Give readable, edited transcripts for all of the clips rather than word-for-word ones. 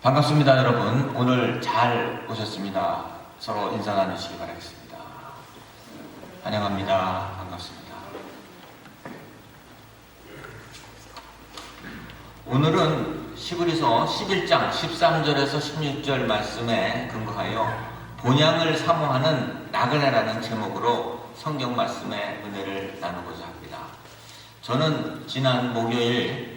반갑습니다, 여러분. 오늘 잘 오셨습니다. 서로 인사 나누시기 바라겠습니다. 환영합니다. 반갑습니다. 오늘은 시브리서 11장 13절에서 16절 말씀에 근거하여 본향을 사모하는 나그네라는 제목으로 성경 말씀의 은혜를 나누고자 합니다. 저는 지난 목요일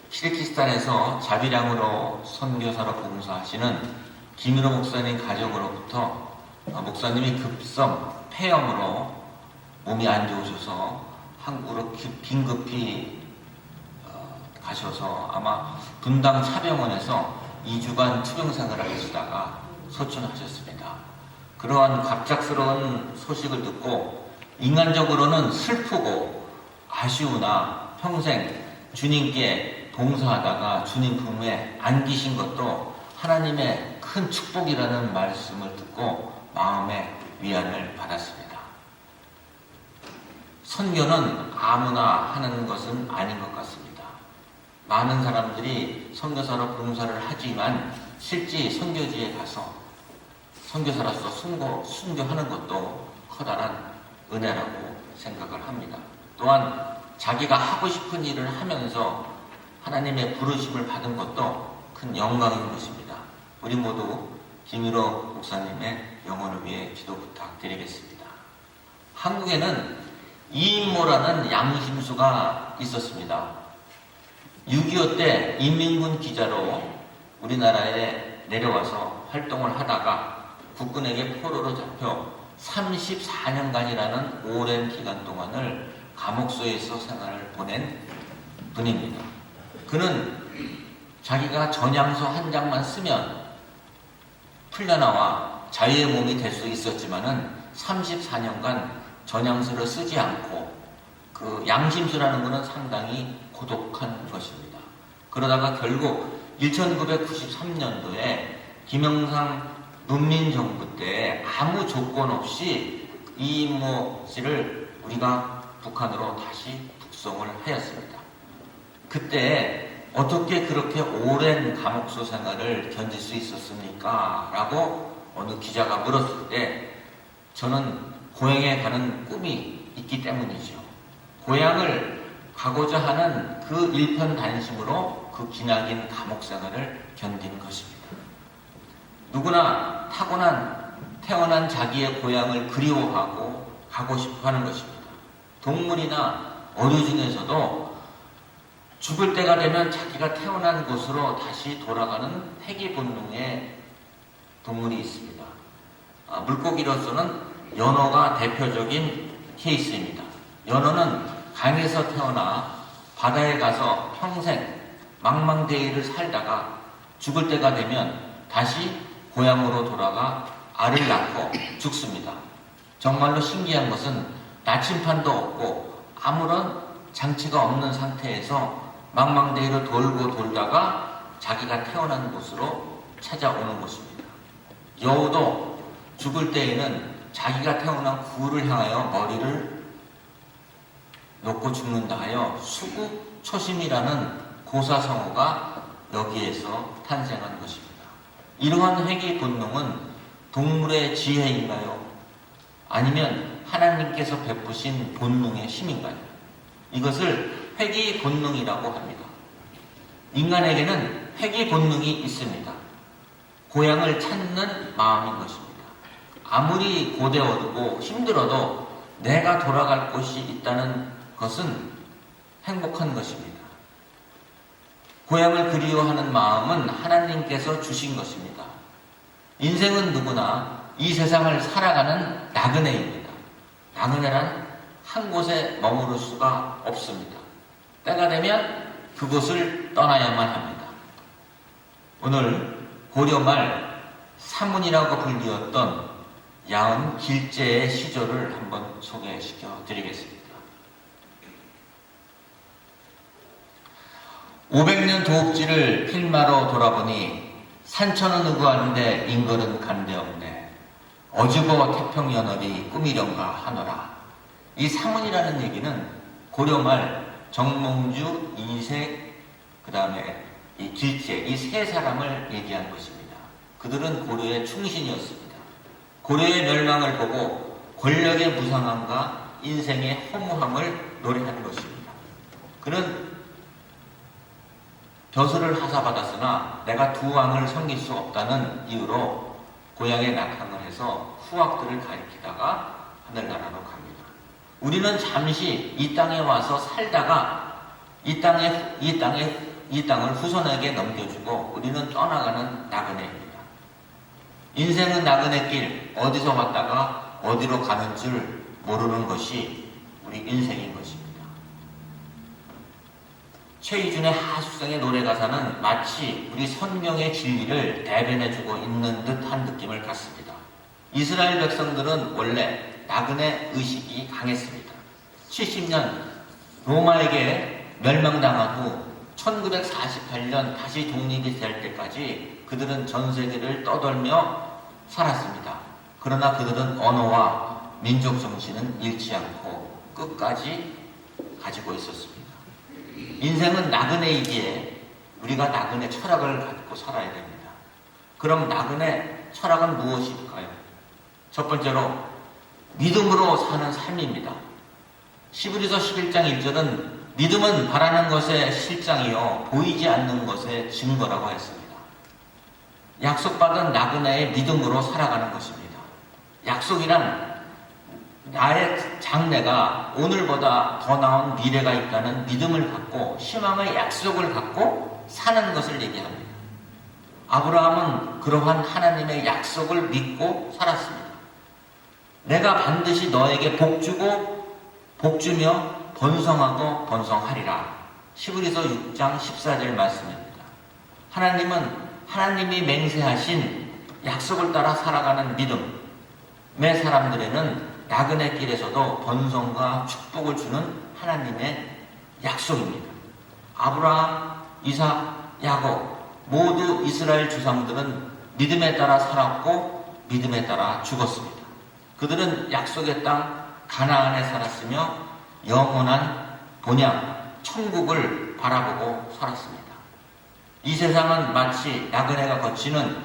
키르기스탄에서 자비량으로 선교사로 봉사하시는 김일호 목사님 가족으로부터 목사님이 급성 폐염으로 몸이 안 좋으셔서 한국으로 긴급히 가셔서 아마 분당 차병원에서 2주간 투병 생활을 하시다가 소천하셨습니다. 그러한 갑작스러운 소식을 듣고 인간적으로는 슬프고 아쉬우나 평생 주님께 봉사하다가 주님 품에 안기신 것도 하나님의 큰 축복이라는 말씀을 듣고 마음의 위안을 받았습니다. 선교는 아무나 하는 것은 아닌 것 같습니다. 많은 사람들이 선교사로 봉사를 하지만 실제 선교지에 가서 선교사로서 순교하는 것도 커다란 은혜라고 생각을 합니다. 또한 자기가 하고 싶은 일을 하면서 하나님의 부르심을 받은 것도 큰 영광인 것입니다. 우리 모두 김일호 목사님의 영혼을 위해 기도 부탁드리겠습니다. 한국에는 이인모라는 양심수가 있었습니다. 6.25 때 인민군 기자로 우리나라에 내려와서 활동을 하다가 국군에게 포로로 잡혀 34년간이라는 오랜 기간 동안을 감옥소에서 생활을 보낸 분입니다. 그는 자기가 전향서 한 장만 쓰면 풀려나와 자유의 몸이 될 수 있었지만은 34년간 전향서를 쓰지 않고 그 양심수라는 것은 상당히 고독한 것입니다. 그러다가 결국 1993년도에 김영삼 문민정부 때 아무 조건 없이 이인모 씨를 우리가 북한으로 다시 북송을 하였습니다. 그때 어떻게 그렇게 오랜 감옥소 생활을 견딜 수 있었습니까? 라고 어느 기자가 물었을 때 저는 고향에 가는 꿈이 있기 때문이죠. 고향을 가고자 하는 그 일편단심으로 그 기나긴 감옥 생활을 견딘 것입니다. 누구나 태어난 자기의 고향을 그리워하고 가고 싶어 하는 것입니다. 동물이나 어류 중에서도 죽을 때가 되면 자기가 태어난 곳으로 다시 돌아가는 회귀 본능의 동물이 있습니다. 물고기로서는 연어가 대표적인 케이스입니다. 연어는 강에서 태어나 바다에 가서 평생 망망대해를 살다가 죽을 때가 되면 다시 고향으로 돌아가 알을 낳고 죽습니다. 정말로 신기한 것은 나침판도 없고 아무런 장치가 없는 상태에서 망망대해를 돌고 돌다가 자기가 태어난 곳으로 찾아오는 것입니다. 여우도 죽을 때에는 자기가 태어난 구를 향하여 머리를 놓고 죽는다 하여 수구초심이라는 고사성어가 여기에서 탄생한 것입니다. 이러한 회귀 본능은 동물의 지혜인가요? 아니면 하나님께서 베푸신 본능의 힘인가요? 이것을 회귀 본능이라고 합니다. 인간에게는 회귀 본능이 있습니다. 고향을 찾는 마음인 것입니다. 아무리 고되어도 힘들어도 내가 돌아갈 곳이 있다는 것은 행복한 것입니다. 고향을 그리워하는 마음은 하나님께서 주신 것입니다. 인생은 누구나 이 세상을 살아가는 나그네입니다. 나그네란 한 곳에 머무를 수가 없습니다. 때가 되면 그곳을 떠나야만 합니다. 오늘 고려말 사문이라고 불리웠던 야은 길제의 시조를 한번 소개시켜 드리겠습니다. 500년 도읍지를 필마로 돌아보니 산천은 누구하는데 인걸은 간데없네. 어주거 태평연월이 꿈이련가 하노라. 이 사문이라는 얘기는 고려말 정몽주, 이색, 그 다음에 이 길재, 이 세 사람을 얘기한 것입니다. 그들은 고려의 충신이었습니다. 고려의 멸망을 보고 권력의 무상함과 인생의 허무함을 노래하는 것입니다. 그는 벼슬을 하사받았으나 내가 두 왕을 섬길 수 없다는 이유로 고향에 낙항을 해서 후학들을 가리키다가 하늘나라로 갑니다. 우리는 잠시 이 땅에 와서 살다가 이 땅을 후손에게 넘겨주고 우리는 떠나가는 나그네입니다. 인생은 나그네 길, 어디서 왔다가 어디로 가는 줄 모르는 것이 우리 인생인 것입니다. 최희준의 하수성의 노래 가사는 마치 우리 성경의 진리를 대변해주고 있는 듯한 느낌을 갖습니다. 이스라엘 백성들은 원래 나그네 의식이 강했습니다. 70년 로마에게 멸망당한 후 1948년 다시 독립이 될 때까지 그들은 전 세계를 떠돌며 살았습니다. 그러나 그들은 언어와 민족 정신은 잃지 않고 끝까지 가지고 있었습니다. 인생은 나그네이기에 우리가 나그네 철학을 갖고 살아야 됩니다. 그럼 나그네 철학은 무엇일까요? 첫 번째로 믿음으로 사는 삶입니다. 시브리서 11장 1절은 믿음은 바라는 것의 실장이요 보이지 않는 것의 증거라고 했습니다. 약속받은 나그네의 믿음으로 살아가는 것입니다. 약속이란 나의 장래가 오늘보다 더 나은 미래가 있다는 믿음을 갖고 희망의 약속을 갖고 사는 것을 얘기합니다. 아브라함은 그러한 하나님의 약속을 믿고 살았습니다. 내가 반드시 너에게 복주고 복주며 번성하고 번성하리라. 시브리서 6장 14절 말씀입니다. 하나님은 하나님이 맹세하신 약속을 따라 살아가는 믿음의 사람들에는 나그네 길에서도 번성과 축복을 주는 하나님의 약속입니다. 아브라함, 이삭, 야곱 모두 이스라엘 주상들은 믿음에 따라 살았고 믿음에 따라 죽었습니다. 그들은 약속의 땅 가나안에 살았으며 영원한 본향 천국을 바라보고 살았습니다. 이 세상은 마치 나그네가 거치는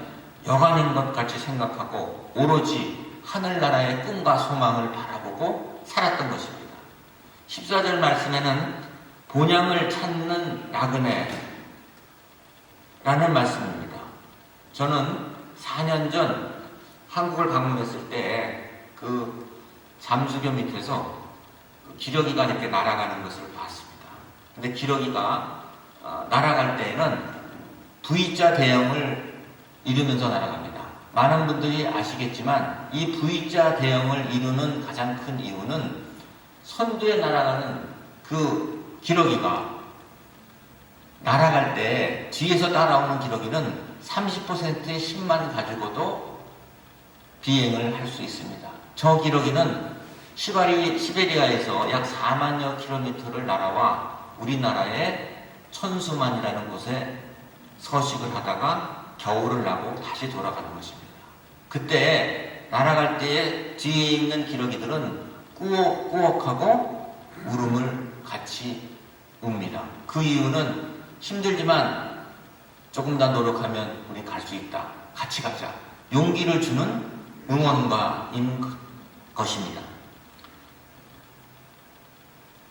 여관인 것 같이 생각하고 오로지 하늘나라의 꿈과 소망을 바라보고 살았던 것입니다. 14절 말씀에는 본향을 찾는 나그네라는 말씀입니다. 저는 4년 전 한국을 방문했을 때 그 잠수교 밑에서 기러기가 이렇게 날아가는 것을 봤습니다. 근데 기러기가 날아갈 때에는 V자 대형을 이루면서 날아갑니다. 많은 분들이 아시겠지만 이 V자 대형을 이루는 가장 큰 이유는 선두에 날아가는 그 기러기가 날아갈 때 뒤에서 따라오는 기러기는 30%의 힘만 가지고도 비행을 할 수 있습니다. 저 기러기는 시베리아에서 약 4만여 킬로미터를 날아와 우리나라의 천수만이라는 곳에 서식을 하다가 겨울을 나고 다시 돌아가는 것입니다. 그때 날아갈 때에 뒤에 있는 기러기들은 꾸억꾸억하고 울음을 같이 웁니다. 그 이유는 힘들지만 조금 더 노력하면 우리 갈 수 있다. 같이 가자. 용기를 주는 응원가인 것입니다.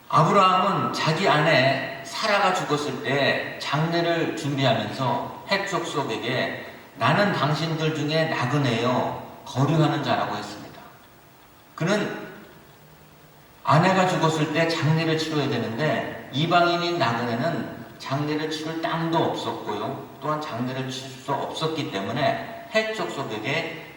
아브라함은 자기 아내 사라가 죽었을 때 장례를 준비하면서 헷족속에게 나는 당신들 중에 나그네요 거류하는 자라고 했습니다. 그는 아내가 죽었을 때 장례를 치러야 되는데 이방인인 나그네는 장례를 치를 땅도 없었고요. 또한 장례를 칠 수 없었기 때문에 헷족속에게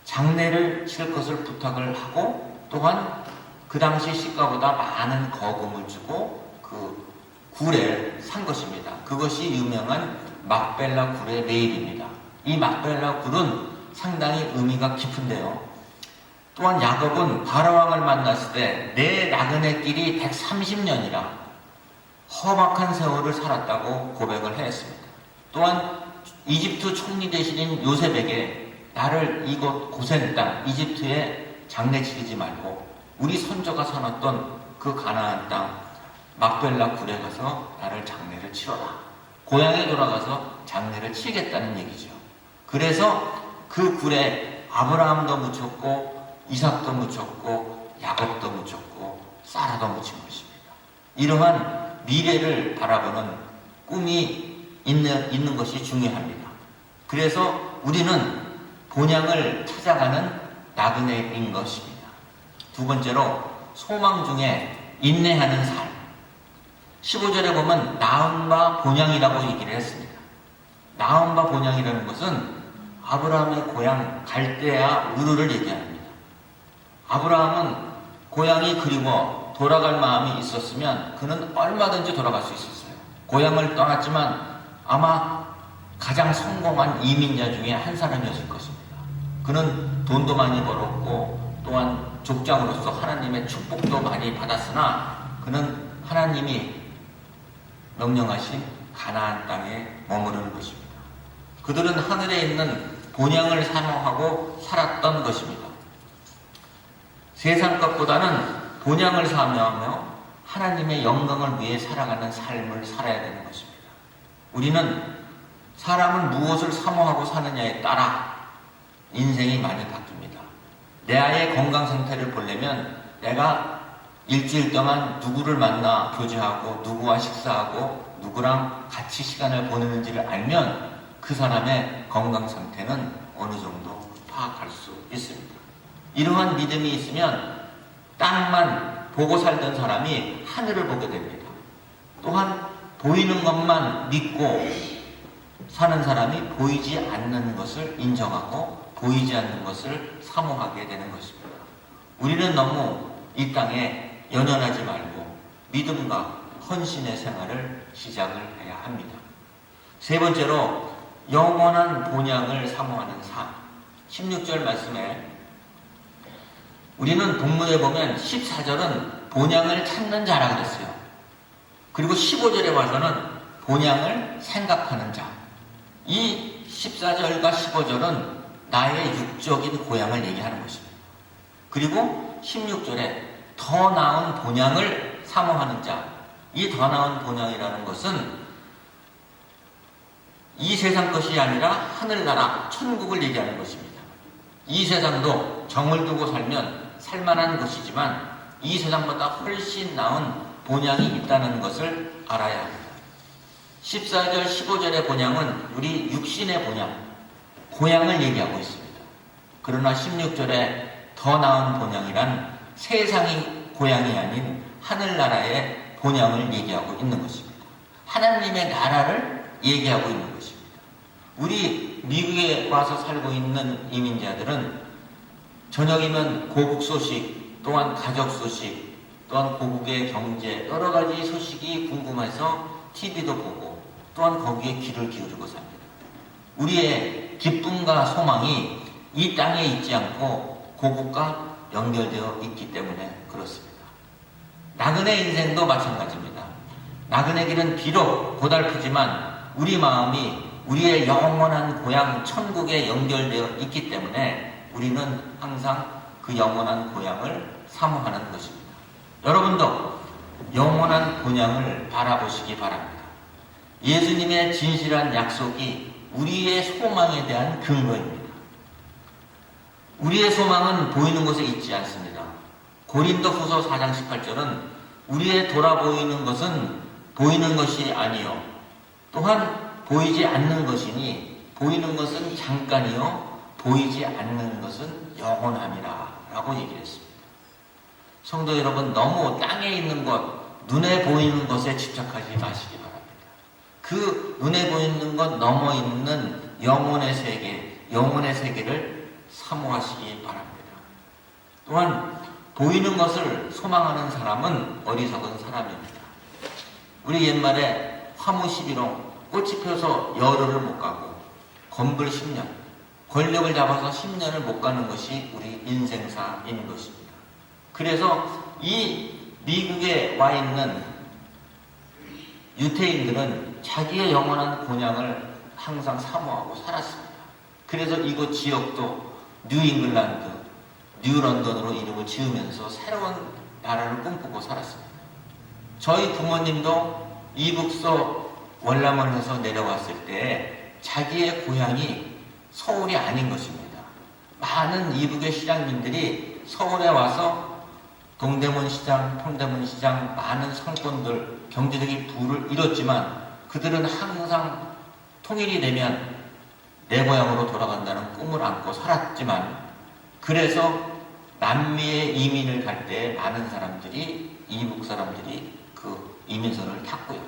장례를 치를 것을 부탁을 하고 또한 그 당시 시가보다 많은 거금을 주고 그 굴을 산 것입니다. 그것이 유명한 막벨라 굴의 레일입니다. 이 막벨라 굴은 상당히 의미가 깊은데요. 또한 야곱은 바로왕을 만났을 때 내 나그네길이 130년이라 험악한 세월을 살았다고 고백을 했습니다. 또한 이집트 총리 대신인 요셉에게 나를 이곳 고센 땅 이집트에 장례 치르지 말고 우리 선조가 살았던 그 가나안 땅 막벨라 굴에 가서 나를 장례를 치러라 고향에 돌아가서 장례를 치겠다는 얘기죠. 그래서 그 굴에 아브라함도 묻혔고 이삭도 묻혔고 야곱도 묻혔고 사라도 묻힌 것입니다. 이러한 미래를 바라보는 꿈이 있는 것이 중요합니다. 그래서 우리는 본향을 찾아가는 나그네인 것입니다. 두 번째로 소망 중에 인내하는 삶. 15절에 보면 나은 바 본향이라고 얘기를 했습니다. 나은 바 본향이라는 것은 아브라함의 고향 갈대아 우르를 얘기합니다. 아브라함은 고향이 그리워 돌아갈 마음이 있었으면 그는 얼마든지 돌아갈 수 있었어요. 고향을 떠났지만 아마 가장 성공한 이민자 중에 한 사람이었을 것입니다. 그는 돈도 많이 벌었고 또한 족장으로서 하나님의 축복도 많이 받았으나 그는 하나님이 명령하신 가나안 땅에 머무르는 것입니다. 그들은 하늘에 있는 본향을 사모하고 살았던 것입니다. 세상 것보다는 본향을 사모하며 하나님의 영광을 위해 살아가는 삶을 살아야 되는 것입니다. 우리는 사람은 무엇을 사모하고 사느냐에 따라 인생이 많이 바뀝니다. 내 아이의 건강 상태를 보려면 내가 일주일 동안 누구를 만나 교제하고 누구와 식사하고 누구랑 같이 시간을 보내는지를 알면 그 사람의 건강 상태는 어느 정도 파악할 수 있습니다. 이러한 믿음이 있으면 땅만 보고 살던 사람이 하늘을 보게 됩니다. 또한 보이는 것만 믿고 사는 사람이 보이지 않는 것을 인정하고 보이지 않는 것을 사모하게 되는 것입니다. 우리는 너무 이 땅에 연연하지 말고 믿음과 헌신의 생활을 시작을 해야 합니다. 세 번째로 영원한 본향을 사모하는 삶. 16절 말씀에 우리는 본문에 보면 14절은 본향을 찾는 자라 그랬어요. 그리고 15절에 와서는 본향을 생각하는 자. 이 14절과 15절은 나의 육적인 고향을 얘기하는 것입니다. 그리고 16절에 더 나은 본향을 사모하는 자. 이 더 나은 본향이라는 것은 이 세상 것이 아니라 하늘나라, 천국을 얘기하는 것입니다. 이 세상도 정을 두고 살면 살만한 것이지만 이 세상보다 훨씬 나은 본향이 있다는 것을 알아야 합니다. 14절, 15절의 본향은 우리 육신의 본향, 고향을 얘기하고 있습니다. 그러나 16절에 더 나은 본향이란 세상이 고향이 아닌 하늘나라의 본향을 얘기하고 있는 것입니다. 하나님의 나라를 얘기하고 있는 것입니다. 우리 미국에 와서 살고 있는 이민자들은 저녁이면 고국 소식, 또한 가족 소식, 또한 고국의 경제, 여러 가지 소식이 궁금해서 TV도 보고 또한 거기에 귀를 기울이고 삽니다. 우리의 기쁨과 소망이 이 땅에 있지 않고 고국과 연결되어 있기 때문에 그렇습니다. 나그네 인생도 마찬가지입니다. 나그네 길은 비록 고달프지만 우리 마음이 우리의 영원한 고향 천국에 연결되어 있기 때문에 우리는 항상 그 영원한 고향을 사모하는 것입니다. 여러분도 영원한 고향을 바라보시기 바랍니다. 예수님의 진실한 약속이 우리의 소망에 대한 근거입니다. 우리의 소망은 보이는 곳에 있지 않습니다. 고린도후서 4장 18절은 우리의 돌아보이는 것은 보이는 것이 아니요 또한 보이지 않는 것이니 보이는 것은 잠깐이요 보이지 않는 것은 영원함이라 라고 얘기를 했습니다. 성도 여러분, 너무 땅에 있는 것, 눈에 보이는 것에 집착하지 마시기 바랍니다. 그 눈에 보이는 것 넘어 있는 영혼의 세계를 사모하시기 바랍니다. 또한 보이는 것을 소망하는 사람은 어리석은 사람입니다. 우리 옛말에 화무 11홍, 꽃이 펴서 열흘을 못 가고 건불 10년, 권력을 잡아서 10년을 못 가는 것이 우리 인생사인 것입니다. 그래서 이 미국에 와 있는 유태인들은 자기의 영원한 고향을 항상 사모하고 살았습니다. 그래서 이곳 지역도 뉴잉글랜드, 뉴런던으로 이름을 지으면서 새로운 나라를 꿈꾸고 살았습니다. 저희 부모님도 이북서 월남원에서 내려왔을 때 자기의 고향이 서울이 아닌 것입니다. 많은 이북의 실향민들이 서울에 와서 동대문 시장, 통대문 시장, 많은 상권들, 경제적인 부를 이뤘지만 그들은 항상 통일이 되면 내 고향으로 돌아간다는 꿈을 안고 살았지만, 그래서 남미에 이민을 갈 때 많은 사람들이, 이북 사람들이 그 이민선을 탔고요.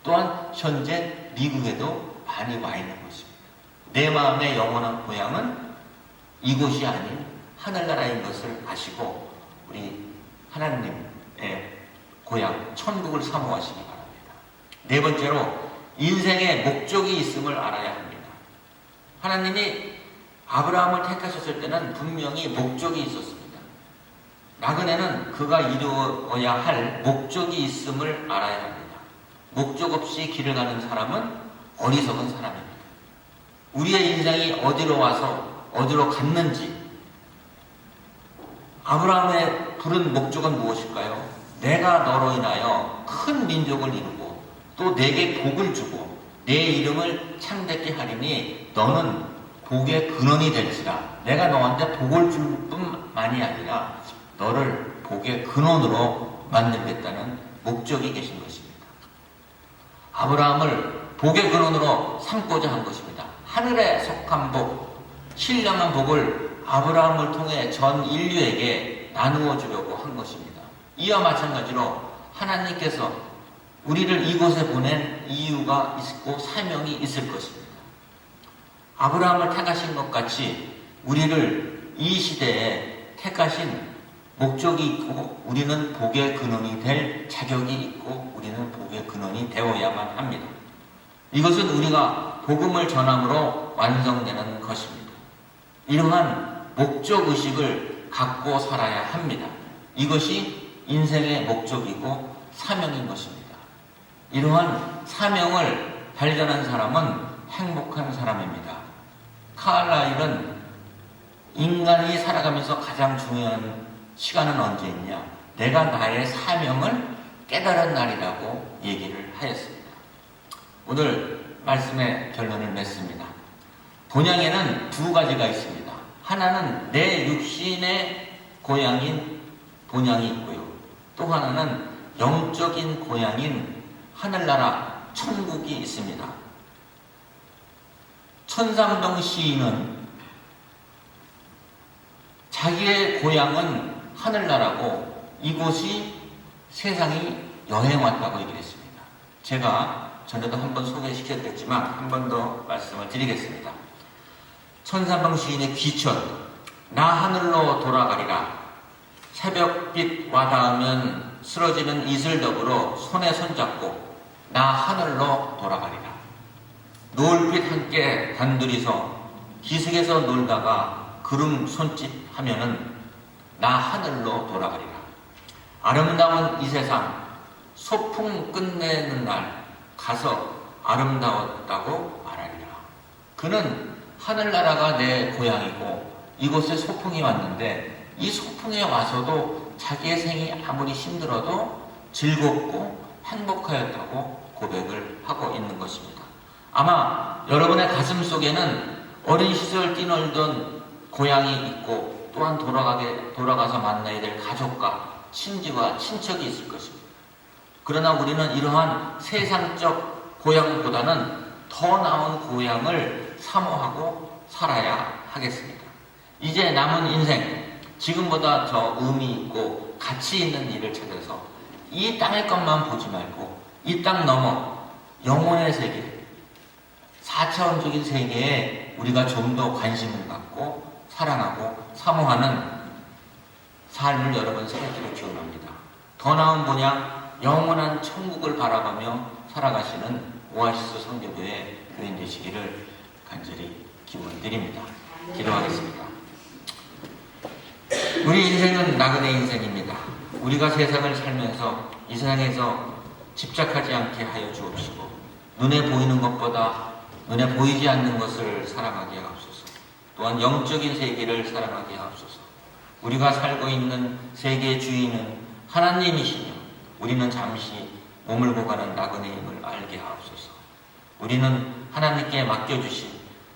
또한 현재 미국에도 많이 와 있는 것입니다. 내 마음의 영원한 고향은 이곳이 아닌 하늘나라인 것을 아시고 우리 하나님의 고향 천국을 사모하시기 바랍니다. 네 번째로 인생의 목적이 있음을 알아야 합니다. 하나님이 아브라함을 택하셨을 때는 분명히 목적이 있었습니다. 나그네는 그가 이루어야 할 목적이 있음을 알아야 합니다. 목적 없이 길을 가는 사람은 어리석은 사람입니다. 우리의 인생이 어디로 와서 어디로 갔는지, 아브라함의 부른 목적은 무엇일까요? 내가 너로 인하여 큰 민족을 이루고 또 내게 복을 주고 내 이름을 창대케 하리니 너는 복의 근원이 될지라. 내가 너한테 복을 줄 뿐만이 아니라 너를 복의 근원으로 만들겠다는 목적이 계신 것입니다. 아브라함을 복의 근원으로 삼고자 한 것입니다. 하늘에 속한 복, 신령한 복을 아브라함을 통해 전 인류에게 나누어 주려고 한 것입니다. 이와 마찬가지로 하나님께서 우리를 이곳에 보낸 이유가 있고 사명이 있을 것입니다. 아브라함을 택하신 것 같이 우리를 이 시대에 택하신 목적이 있고 우리는 복의 근원이 될 자격이 있고 우리는 복의 근원이 되어야만 합니다. 이것은 우리가 복음을 전함으로 완성되는 것입니다. 이러한 목적의식을 갖고 살아야 합니다. 이것이 인생의 목적이고 사명인 것입니다. 이러한 사명을 발견한 사람은 행복한 사람입니다. 카를라일은 인간이 살아가면서 가장 중요한 시간은 언제였냐? 내가 나의 사명을 깨달은 날이라고 얘기를 하였습니다. 오늘 말씀의 결론을 맺습니다. 본향에는 두 가지가 있습니다. 하나는 내 육신의 고향인 본향이 있고요. 또 하나는 영적인 고향인 하늘나라 천국이 있습니다. 천삼동 시인은 자기의 고향은 하늘나라고 이곳이 세상이 여행 왔다고 얘기했습니다. 제가 전에도 한번 소개시켜드렸지만 한 번 더 말씀을 드리겠습니다. 천삼동 시인의 귀천, 나 하늘로 돌아가리라. 새벽빛 와닿으면 쓰러지는 이슬덕으로 손에 손잡고 나 하늘로 돌아가리라. 노을빛 함께 단둘이서 기슭에서 놀다가 구름 손짓 하면은 나 하늘로 돌아가리라. 아름다운 이 세상 소풍 끝내는 날 가서 아름다웠다고 말하리라. 그는 하늘나라가 내 고향이고 이곳에 소풍이 왔는데 이 소풍에 와서도 자기의 생이 아무리 힘들어도 즐겁고 행복하였다고 고백을 하고 있는 것입니다. 아마 여러분의 가슴 속에는 어린 시절 뛰놀던 고향이 있고 또한 돌아가서 만나야 될 가족과 친지와 친척이 있을 것입니다. 그러나 우리는 이러한 세상적 고향보다는 더 나은 고향을 사모하고 살아야 하겠습니다. 이제 남은 인생, 지금보다 더 의미 있고 가치 있는 일을 찾아서 이 땅의 것만 보지 말고 이 땅 넘어 영혼의 세계, 4차원적인 세계에 우리가 좀 더 관심을 갖고 사랑하고 사모하는 삶을 여러분 살기를 기원합니다. 더 나은 본향, 영원한 천국을 바라보며 살아가시는 오아시스 성교교회 교인 되시기를 간절히 기원드립니다. 기도하겠습니다. 우리 인생은 나그네 인생입니다. 우리가 세상을 살면서 이 세상에서 집착하지 않게 하여 주옵시고 눈에 보이는 것보다 눈에 보이지 않는 것을 사랑하게 하옵소서. 또한 영적인 세계를 사랑하게 하옵소서. 우리가 살고 있는 세계의 주인은 하나님이시며 우리는 잠시 머물고 가는 나그네임을 알게 하옵소서. 우리는 하나님께 맡겨주신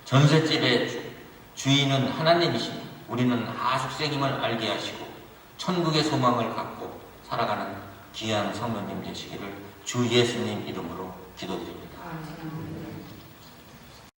전셋집의 주인은 하나님이시니 우리는 하숙생임을 알게 하시고 천국의 소망을 갖고 살아가는 귀한 성도님 되시기를 주 예수님 이름으로 기도드립니다.